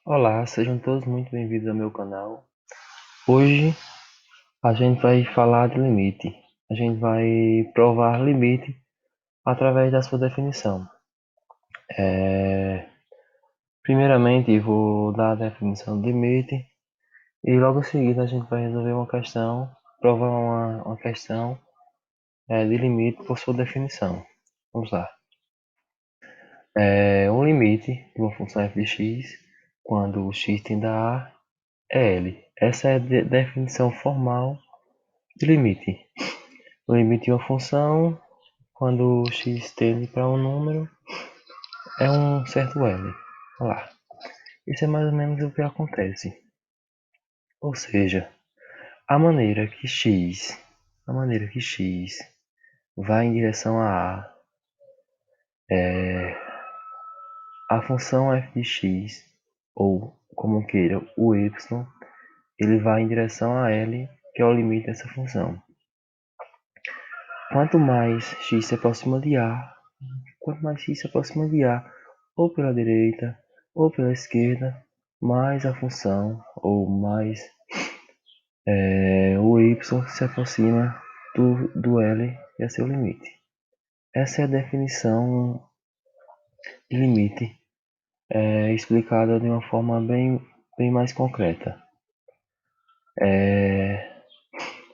Olá, sejam todos muito bem-vindos ao meu canal. Hoje a gente vai falar de limite. A gente vai provar limite através da sua definição. Primeiramente, vou dar a definição de limite e logo em seguida a gente vai resolver uma questão, provar uma questão de limite por sua definição. Vamos lá. Um limite de uma função f de x quando x tende a A é L. Essa é a definição formal de limite. O limite de uma função, quando x tende para um número, é um certo L. Olha lá. Isso é mais ou menos o que acontece. Ou seja, a maneira que x vai em direção a A, a função f de x, ou como queira, o y, ele vai em direção a L, que é o limite dessa função. Quanto mais x se aproxima de A, quanto mais x se aproxima de A, ou pela direita ou pela esquerda, mais a função, ou mais o y se aproxima do L, que é seu limite. Essa é a definição de limite, explicada de uma forma bem mais concreta.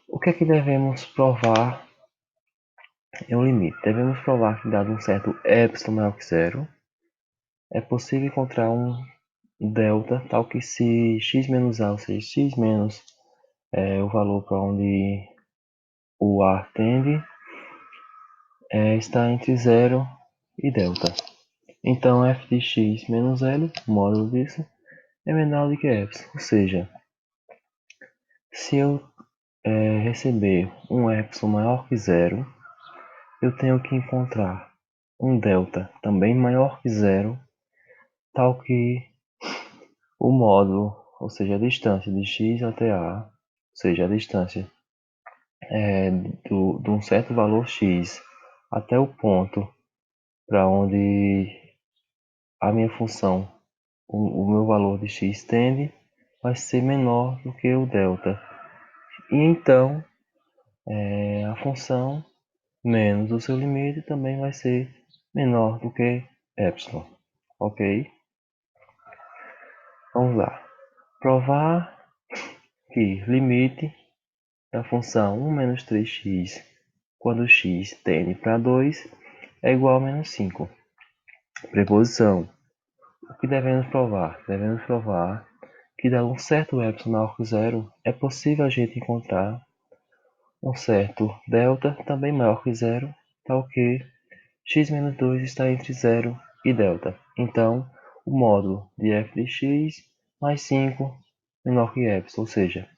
O que é que devemos provar em um limite? Devemos provar que, dado um certo epsilon maior que zero, é possível encontrar um delta tal que, se x menos a, ou seja, x menos o valor para onde o A tende, está entre zero e delta. Então f de x menos L, o módulo disso, é menor do que epsilon. Ou seja, se eu receber um epsilon maior que zero, eu tenho que encontrar um delta também maior que zero, tal que o módulo, ou seja, a distância de x até A, ou seja, a distância de um certo valor x até o ponto para onde a minha função, o meu valor de x tende, vai ser menor do que o delta. E então, a função menos o seu limite também vai ser menor do que epsilon. Ok? Vamos lá. Provar que limite da função 1 menos 3x quando x tende para 2 é igual a menos 5. Preposição. O que devemos provar? Devemos provar que, dado um certo epsilon maior que zero, é possível a gente encontrar um certo delta também maior que zero, tal que x menos 2 está entre zero e delta. Então, o módulo de f de x mais 5 menor que epsilon, ou seja,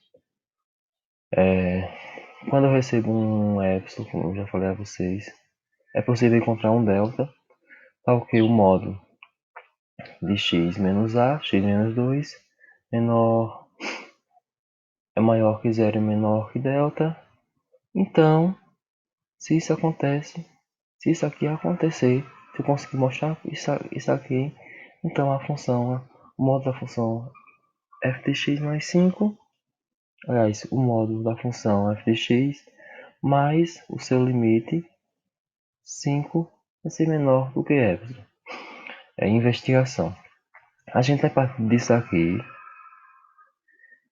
quando eu recebo um epsilon, como eu já falei a vocês, é possível encontrar um delta, tal que o módulo de x menos a, x menos 2, menor, é maior que zero e menor que delta. Então, se isso acontece, se isso aqui acontecer, se eu conseguir mostrar isso aqui, então a função, o módulo da função f de x mais 5, aliás, o módulo da função f de x mais o seu limite 5 vai ser menor do que epsilon. É investigação. A gente vai partir disso aqui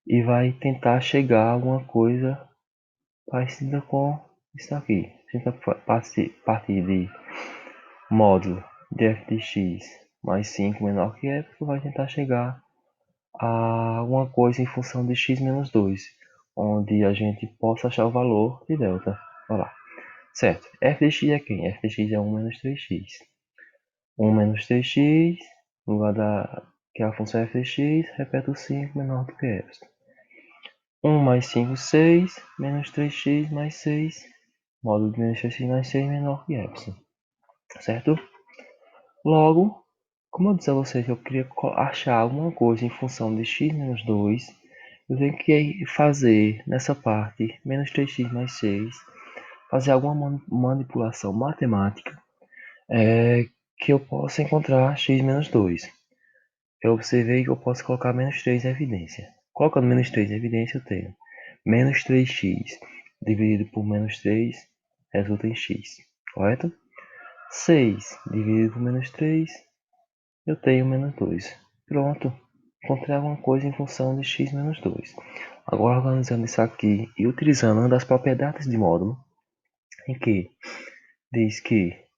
e vai tentar chegar a alguma coisa parecida com isso aqui. A gente vai partir de módulo de f de x mais 5 menor que epsilon, vai tentar chegar a alguma coisa em função de x menos 2, onde a gente possa achar o valor de delta. Olha lá. Certo. F de x é quem? F de x é 1 menos 3x. 1 menos 3x, no lugar que é a função f de x, repete o 5 menor do que epsilon. 1 mais 5, 6, menos 3x mais 6, módulo de menos 3x mais 6 menor que epsilon. Certo? Logo, como eu disse a vocês que eu queria achar alguma coisa em função de x menos 2, eu tenho que fazer nessa parte, menos 3x mais 6, fazer alguma manipulação matemática que eu possa encontrar x menos 2. eu observei que eu posso colocar menos 3 em evidência. Colocando menos 3 em evidência, eu tenho menos 3x dividido por menos 3 resulta em x, correto? 6 dividido por menos 3, eu tenho menos 2. Pronto, encontrei alguma coisa em função de x menos 2. Agora, organizando isso aqui e utilizando uma das propriedades de módulo, em que diz que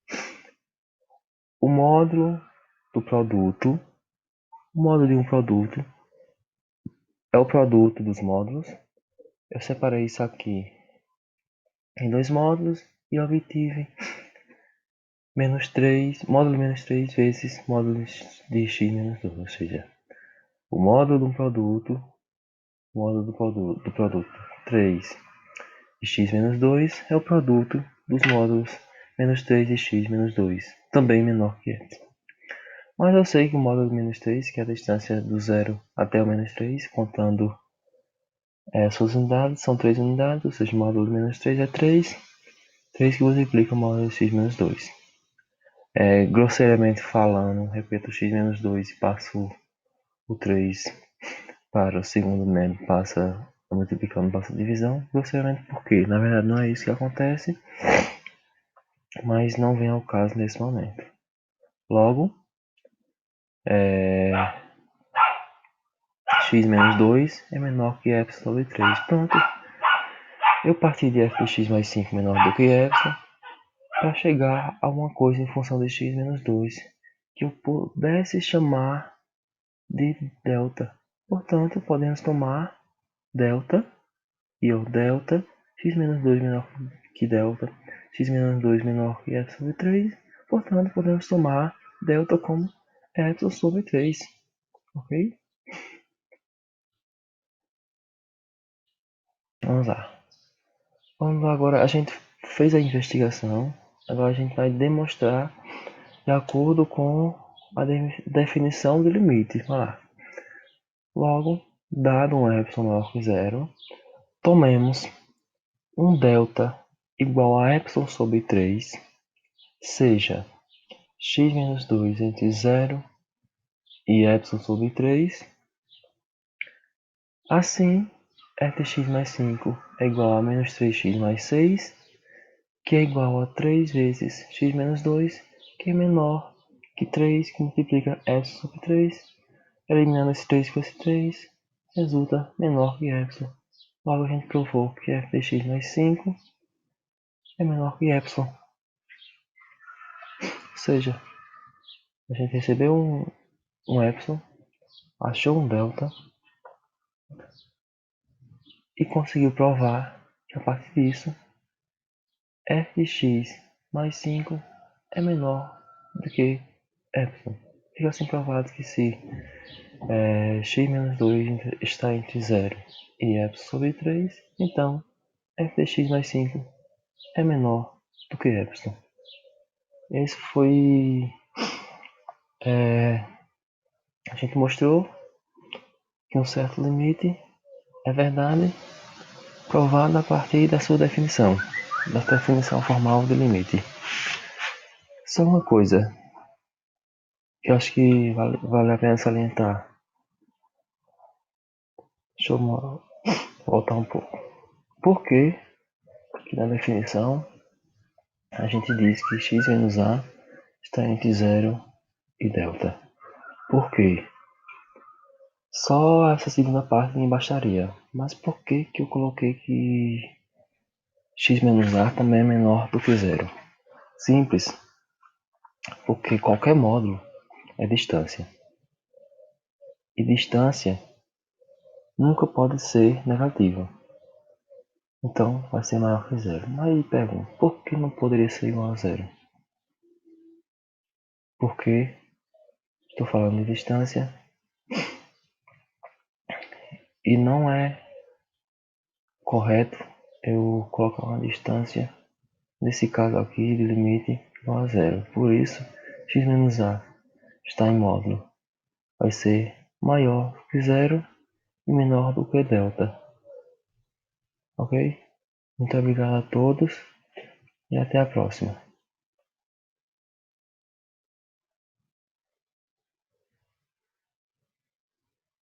o módulo do produto, o módulo de um produto é o produto dos módulos. Eu separei isso aqui em dois módulos e obtive menos 3, módulo menos 3 vezes módulo de x menos 2, ou seja, o módulo do produto, módulo do produto 3 de x menos 2 é o produto dos módulos menos 3 de x menos 2, também menor que epsilon. Mas eu sei que o módulo de menos 3, que é a distância do zero até o menos 3, contando suas unidades, são 3 unidades, ou seja, o módulo de menos 3 é 3, 3 que multiplica o módulo de x menos 2. Grosseiramente falando, repito o x menos 2 e passo o 3 para o segundo médio, passa multiplicando, passa a divisão. Grosseiramente porque, na verdade, não é isso que acontece, mas não vem ao caso nesse momento. Logo, x menos 2 é menor que epsilon sobre 3. Pronto. Eu parti de f de x mais 5 menor do que epsilon para chegar a uma coisa em função de x menos 2 que eu pudesse chamar de delta. Portanto, podemos tomar delta e o delta x menos 2 menor que delta, x menos 2 menor que epsilon sobre 3. Portanto, podemos tomar delta como epsilon sobre 3. Ok? Vamos lá. Vamos lá agora. A gente fez a investigação. Agora a gente vai demonstrar de acordo com a definição do limite. Vai lá. Logo, dado um epsilon maior que zero, tomemos um delta igual a epsilon sobre 3, seja x menos 2 entre 0 e epsilon sobre 3. Assim, f de x mais 5 é igual a menos 3x mais 6, que é igual a 3 vezes x menos 2, que é menor que 3, que multiplica epsilon sobre 3. Eliminando esse 3 com esse 3, resulta menor que epsilon. Logo a gente provou que f de x mais 5 é menor que epsilon. Ou seja, a gente recebeu um epsilon, achou um delta e conseguiu provar que a partir disso f de x mais 5 é menor do que epsilon. Fica assim provado que se x menos 2 está entre 0 e epsilon sobre 3, então f de x mais 5 é menor do que epsilon. Esse foi... a gente mostrou que um certo limite é verdade, provado a partir da sua definição, da definição formal do limite. Só uma coisa que eu acho que vale a pena salientar. Deixa eu voltar um pouco. Por que na definição a gente diz que x menos a está entre 0 e delta? Por quê? Só essa segunda parte me bastaria. Mas por que eu coloquei que x menos a também é menor do que 0? Simples. Porque qualquer módulo é distância. E distância nunca pode ser negativa. Então vai ser maior que 0. Aí pergunta, por que não poderia ser igual a 0? Porque estou falando de distância e não é correto eu colocar uma distância, nesse caso aqui, de limite igual a 0. Por isso, x menos a está em módulo vai ser maior que 0 e menor do que delta. Ok? Muito obrigado a todos e até a próxima.